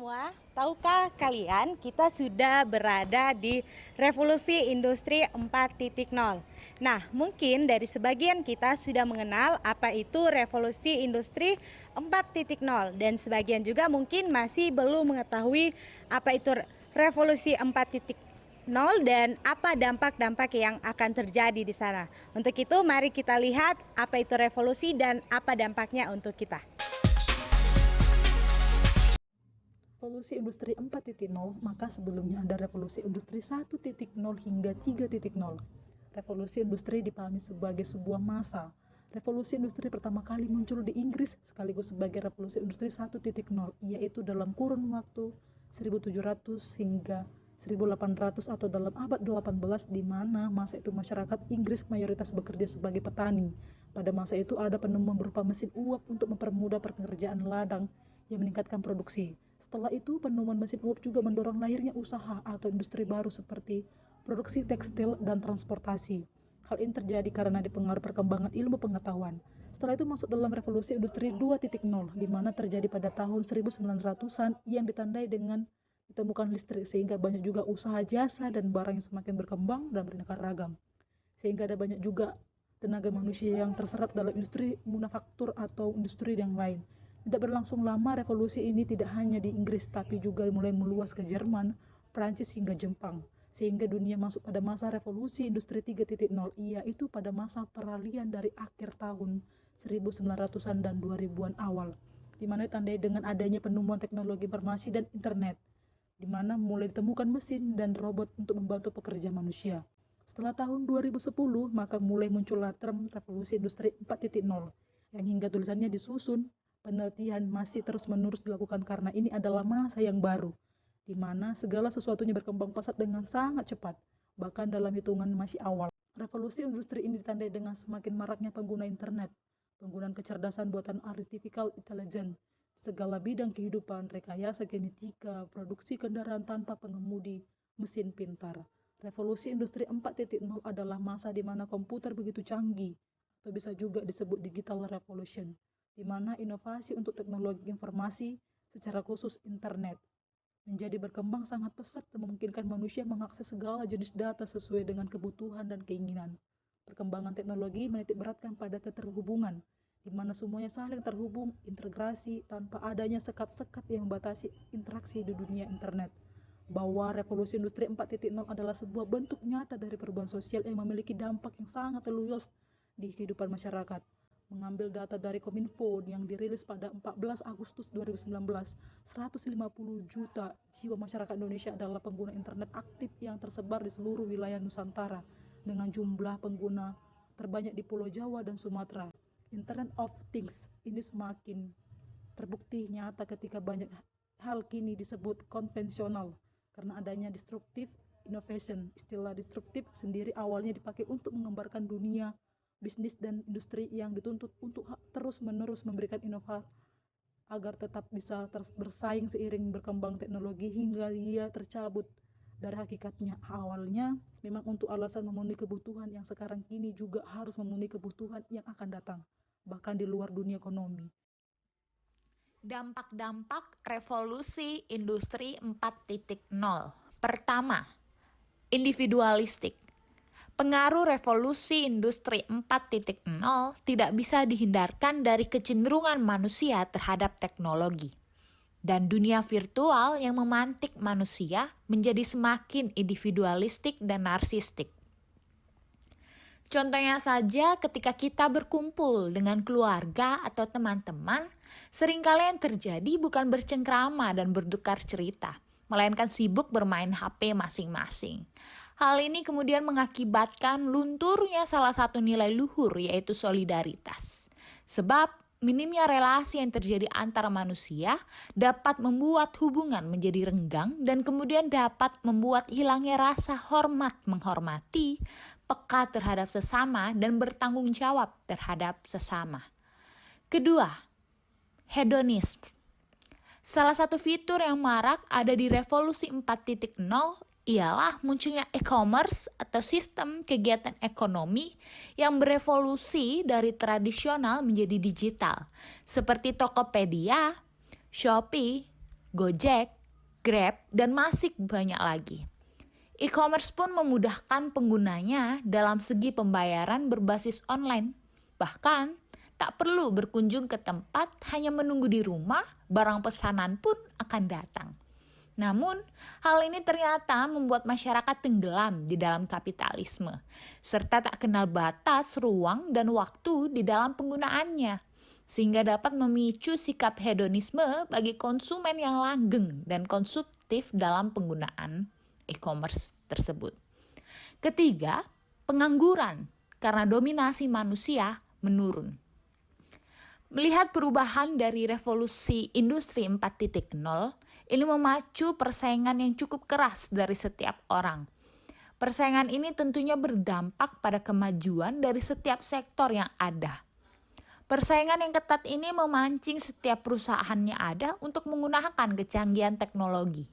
semua, tahukah kalian kita sudah berada di revolusi industri 4.0. Nah, mungkin dari sebagian kita sudah mengenal apa itu revolusi industri 4.0 dan sebagian juga mungkin masih belum mengetahui apa itu revolusi 4.0 dan apa dampak-dampak yang akan terjadi di sana. Untuk itu, mari kita lihat apa itu revolusi dan apa dampaknya untuk kita. Revolusi industri 4.0, maka sebelumnya ada revolusi industri 1.0 hingga 3.0. Revolusi industri dipahami sebagai sebuah masa. Revolusi industri pertama kali muncul di Inggris sekaligus sebagai revolusi industri 1.0, yaitu dalam kurun waktu 1700 hingga 1800 atau dalam abad 18, di mana masa itu masyarakat Inggris mayoritas bekerja sebagai petani. Pada masa itu ada penemuan berupa mesin uap untuk mempermudah pekerjaan ladang yang meningkatkan produksi. Setelah itu, penemuan mesin uap juga mendorong lahirnya usaha atau industri baru seperti produksi tekstil dan transportasi. Hal ini terjadi karena dipengaruhi perkembangan ilmu pengetahuan. Setelah itu masuk dalam revolusi industri 2.0, di mana terjadi pada tahun 1900-an yang ditandai dengan ditemukan listrik, sehingga banyak juga usaha jasa dan barang yang semakin berkembang dan beraneka ragam. Sehingga ada banyak juga tenaga manusia yang terserap dalam industri manufaktur atau industri yang lain. Tidak berlangsung lama, revolusi ini tidak hanya di Inggris tapi juga mulai meluas ke Jerman, Prancis hingga Jepang. Sehingga dunia masuk pada masa revolusi industri 3.0, yaitu pada masa peralihan dari akhir tahun 1900-an dan 2000-an awal, di mana ditandai dengan adanya penemuan teknologi informasi dan internet, di mana mulai ditemukan mesin dan robot untuk membantu pekerja manusia. Setelah tahun 2010, maka mulai muncullah term revolusi industri 4.0 yang hingga tulisannya disusun. Penelitian masih terus-menerus dilakukan karena ini adalah masa yang baru, di mana segala sesuatunya berkembang pesat dengan sangat cepat, bahkan dalam hitungan masih awal. Revolusi industri ini ditandai dengan semakin maraknya pengguna internet, penggunaan kecerdasan buatan artificial intelligence, segala bidang kehidupan, rekayasa genetika, produksi kendaraan tanpa pengemudi, mesin pintar. Revolusi industri 4.0 adalah masa di mana komputer begitu canggih, atau bisa juga disebut digital revolution, di mana inovasi untuk teknologi informasi, secara khusus internet, menjadi berkembang sangat pesat dan memungkinkan manusia mengakses segala jenis data sesuai dengan kebutuhan dan keinginan. Perkembangan teknologi menitik beratkan pada keterhubungan, di mana semuanya saling terhubung, integrasi, tanpa adanya sekat-sekat yang membatasi interaksi di dunia internet. Bahwa revolusi industri 4.0 adalah sebuah bentuk nyata dari perubahan sosial yang memiliki dampak yang sangat luas di kehidupan masyarakat. Mengambil data dari Kominfo yang dirilis pada 14 Agustus 2019, 150 juta jiwa masyarakat Indonesia adalah pengguna internet aktif yang tersebar di seluruh wilayah Nusantara dengan jumlah pengguna terbanyak di Pulau Jawa dan Sumatera. Internet of Things ini semakin terbukti nyata ketika banyak hal kini disebut konvensional karena adanya disruptive innovation. Istilah disruptive sendiri awalnya dipakai untuk menggambarkan dunia bisnis dan industri yang dituntut untuk terus-menerus memberikan inovasi agar tetap bisa bersaing seiring berkembang teknologi hingga ia tercabut dari hakikatnya. Awalnya memang untuk alasan memenuhi kebutuhan yang sekarang kini juga harus memenuhi kebutuhan yang akan datang, bahkan di luar dunia ekonomi. Dampak-dampak revolusi industri 4.0. Pertama, individualistik. Pengaruh revolusi industri 4.0 tidak bisa dihindarkan dari kecenderungan manusia terhadap teknologi dan dunia virtual yang memantik manusia menjadi semakin individualistik dan narsistik. Contohnya saja ketika kita berkumpul dengan keluarga atau teman-teman, seringkali yang terjadi bukan bercengkrama dan bertukar cerita, melainkan sibuk bermain HP masing-masing. Hal ini kemudian mengakibatkan lunturnya salah satu nilai luhur, yaitu solidaritas. Sebab minimnya relasi yang terjadi antara manusia dapat membuat hubungan menjadi renggang dan kemudian dapat membuat hilangnya rasa hormat menghormati, peka terhadap sesama, dan bertanggung jawab terhadap sesama. Kedua, hedonisme. Salah satu fitur yang marak ada di revolusi 4.0 ialah munculnya e-commerce atau sistem kegiatan ekonomi yang berevolusi dari tradisional menjadi digital, seperti Tokopedia, Shopee, Gojek, Grab, dan masih banyak lagi. E-commerce pun memudahkan penggunanya dalam segi pembayaran berbasis online. Bahkan, tak perlu berkunjung ke tempat, hanya menunggu di rumah, barang pesanan pun akan datang. Namun, hal ini ternyata membuat masyarakat tenggelam di dalam kapitalisme, serta tak kenal batas, ruang, dan waktu di dalam penggunaannya, sehingga dapat memicu sikap hedonisme bagi konsumen yang langgeng dan konsumtif dalam penggunaan e-commerce tersebut. Ketiga, pengangguran karena dominasi manusia menurun. Melihat perubahan dari revolusi industri 4.0, ini memacu persaingan yang cukup keras dari setiap orang. Persaingan ini tentunya berdampak pada kemajuan dari setiap sektor yang ada. Persaingan yang ketat ini memancing setiap perusahaannya ada untuk menggunakan kecanggihan teknologi.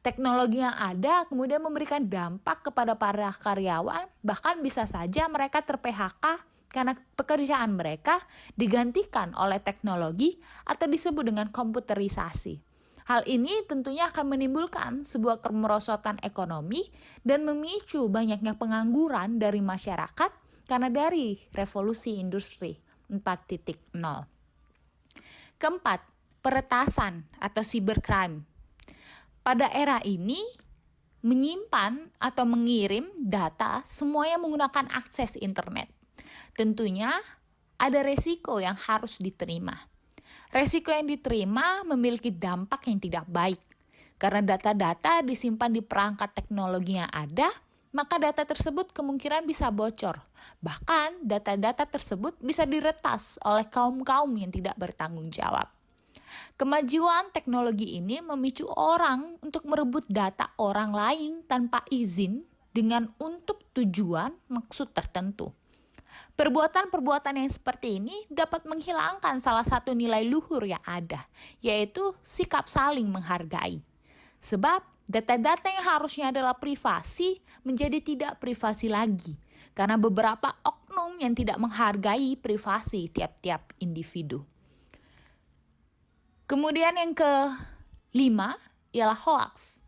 Teknologi yang ada kemudian memberikan dampak kepada para karyawan, bahkan bisa saja mereka ter-PHK karena pekerjaan mereka digantikan oleh teknologi atau disebut dengan komputerisasi. Hal ini tentunya akan menimbulkan sebuah kemerosotan ekonomi dan memicu banyaknya pengangguran dari masyarakat karena dari revolusi industri 4.0. Keempat, peretasan atau cybercrime. Pada era ini, menyimpan atau mengirim data semuanya menggunakan akses internet. Tentunya ada resiko yang harus diterima. Resiko yang diterima memiliki dampak yang tidak baik. Karena data-data disimpan di perangkat teknologi yang ada, maka data tersebut kemungkinan bisa bocor. Bahkan data-data tersebut bisa diretas oleh kaum-kaum yang tidak bertanggung jawab. Kemajuan teknologi ini memicu orang untuk merebut data orang lain tanpa izin dengan untuk tujuan maksud tertentu. Perbuatan-perbuatan yang seperti ini dapat menghilangkan salah satu nilai luhur yang ada, yaitu sikap saling menghargai. Sebab data-data yang harusnya adalah privasi menjadi tidak privasi lagi, karena beberapa oknum yang tidak menghargai privasi tiap-tiap individu. Kemudian yang kelima ialah hoax.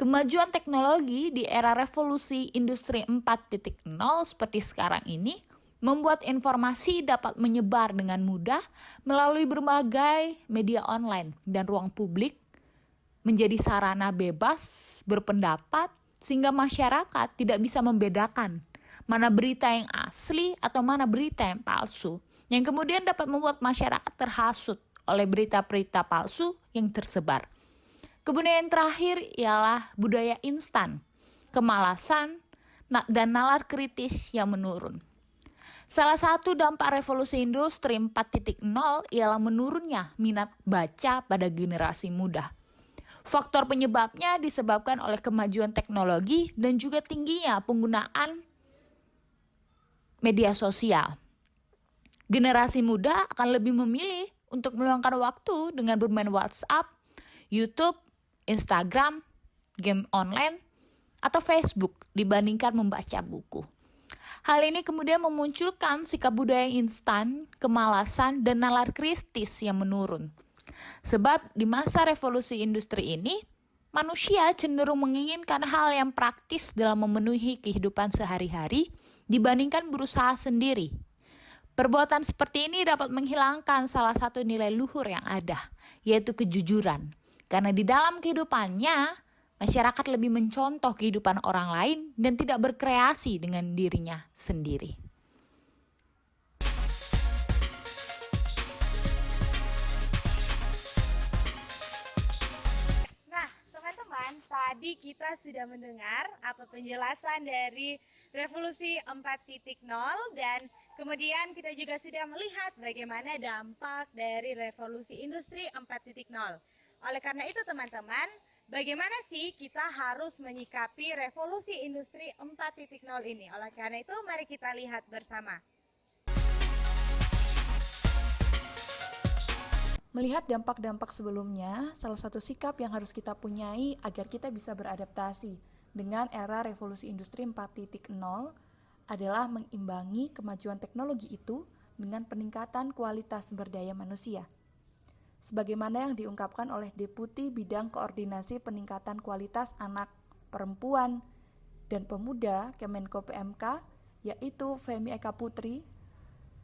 Kemajuan teknologi di era revolusi industri 4.0 seperti sekarang ini membuat informasi dapat menyebar dengan mudah melalui berbagai media online dan ruang publik menjadi sarana bebas berpendapat sehingga masyarakat tidak bisa membedakan mana berita yang asli atau mana berita yang palsu, yang kemudian dapat membuat masyarakat terhasut oleh berita-berita palsu yang tersebar. Kemudian yang terakhir ialah budaya instan, kemalasan, dan nalar kritis yang menurun. Salah satu dampak revolusi industri 4.0 ialah menurunnya minat baca pada generasi muda. Faktor penyebabnya disebabkan oleh kemajuan teknologi dan juga tingginya penggunaan media sosial. Generasi muda akan lebih memilih untuk meluangkan waktu dengan bermain WhatsApp, YouTube, Instagram, game online, atau Facebook dibandingkan membaca buku. Hal ini kemudian memunculkan sikap budaya instan, kemalasan, dan nalar kritis yang menurun. Sebab di masa revolusi industri ini, manusia cenderung menginginkan hal yang praktis dalam memenuhi kehidupan sehari-hari dibandingkan berusaha sendiri. Perbuatan seperti ini dapat menghilangkan salah satu nilai luhur yang ada, yaitu kejujuran. Karena di dalam kehidupannya, masyarakat lebih mencontoh kehidupan orang lain dan tidak berkreasi dengan dirinya sendiri. Nah, teman-teman, tadi kita sudah mendengar apa penjelasan dari revolusi 4.0 dan kemudian kita juga sudah melihat bagaimana dampak dari revolusi industri 4.0. Oleh karena itu teman-teman, bagaimana sih kita harus menyikapi revolusi industri 4.0 ini? Oleh karena itu, mari kita lihat bersama. Melihat dampak-dampak sebelumnya, salah satu sikap yang harus kita punyai agar kita bisa beradaptasi dengan era revolusi industri 4.0 adalah mengimbangi kemajuan teknologi itu dengan peningkatan kualitas sumber daya manusia. sebagaimana yang diungkapkan oleh Deputi Bidang Koordinasi Peningkatan Kualitas Anak, Perempuan, dan Pemuda Kemenko PMK, yaitu Femi Eka Putri.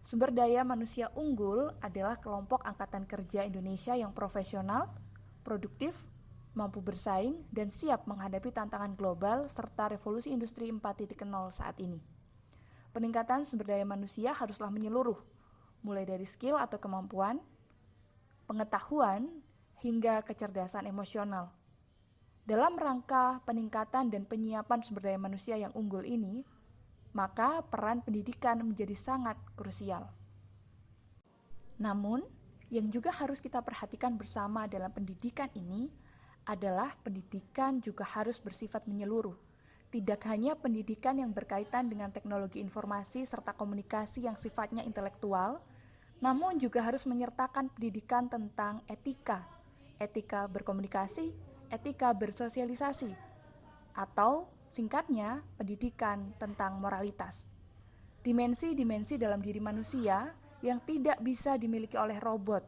Sumber daya manusia unggul adalah kelompok angkatan kerja Indonesia yang profesional, produktif, mampu bersaing, dan siap menghadapi tantangan global serta revolusi industri 4.0 saat ini. Peningkatan sumber daya manusia haruslah menyeluruh, mulai dari skill atau kemampuan, pengetahuan, hingga kecerdasan emosional. Dalam rangka peningkatan dan penyiapan sumber daya manusia yang unggul ini, maka peran pendidikan menjadi sangat krusial. Namun, yang juga harus kita perhatikan bersama dalam pendidikan ini adalah pendidikan juga harus bersifat menyeluruh. Tidak hanya pendidikan yang berkaitan dengan teknologi informasi serta komunikasi yang sifatnya intelektual, namun juga harus menyertakan pendidikan tentang etika, etika berkomunikasi, etika bersosialisasi, atau singkatnya pendidikan tentang moralitas. Dimensi-dimensi dalam diri manusia yang tidak bisa dimiliki oleh robot,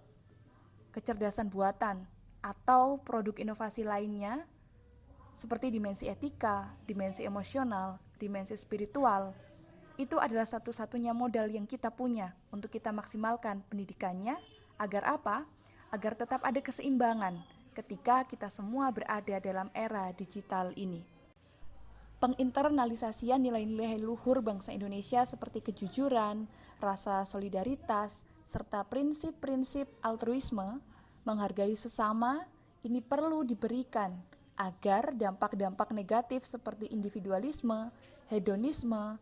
kecerdasan buatan, atau produk inovasi lainnya, seperti dimensi etika, dimensi emosional, dimensi spiritual, itu adalah satu-satunya modal yang kita punya untuk kita maksimalkan pendidikannya. Agar apa? Agar tetap ada keseimbangan ketika kita semua berada dalam era digital ini. Penginternalisasian nilai-nilai luhur bangsa Indonesia seperti kejujuran, rasa solidaritas, serta prinsip-prinsip altruisme, menghargai sesama, ini perlu diberikan agar dampak-dampak negatif seperti individualisme, hedonisme,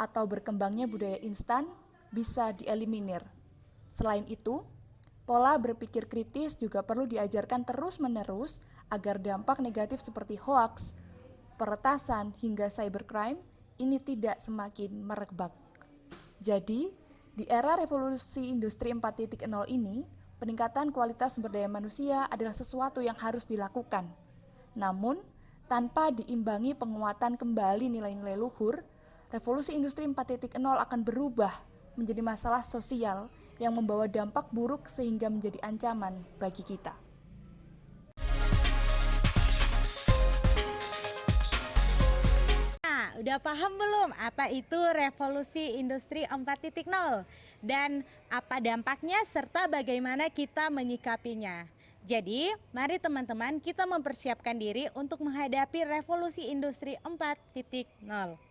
atau berkembangnya budaya instan bisa dieliminir. Selain itu, pola berpikir kritis juga perlu diajarkan terus-menerus agar dampak negatif seperti hoaks, peretasan, hingga cybercrime ini tidak semakin merebak. Jadi, di era revolusi industri 4.0 ini, peningkatan kualitas sumber daya manusia adalah sesuatu yang harus dilakukan. Namun, tanpa diimbangi penguatan kembali nilai-nilai luhur, revolusi industri 4.0 akan berubah menjadi masalah sosial yang membawa dampak buruk sehingga menjadi ancaman bagi kita. Udah paham belum apa itu revolusi industri 4.0 dan apa dampaknya serta bagaimana kita menyikapinya? Jadi, mari teman-teman kita mempersiapkan diri untuk menghadapi revolusi industri 4.0.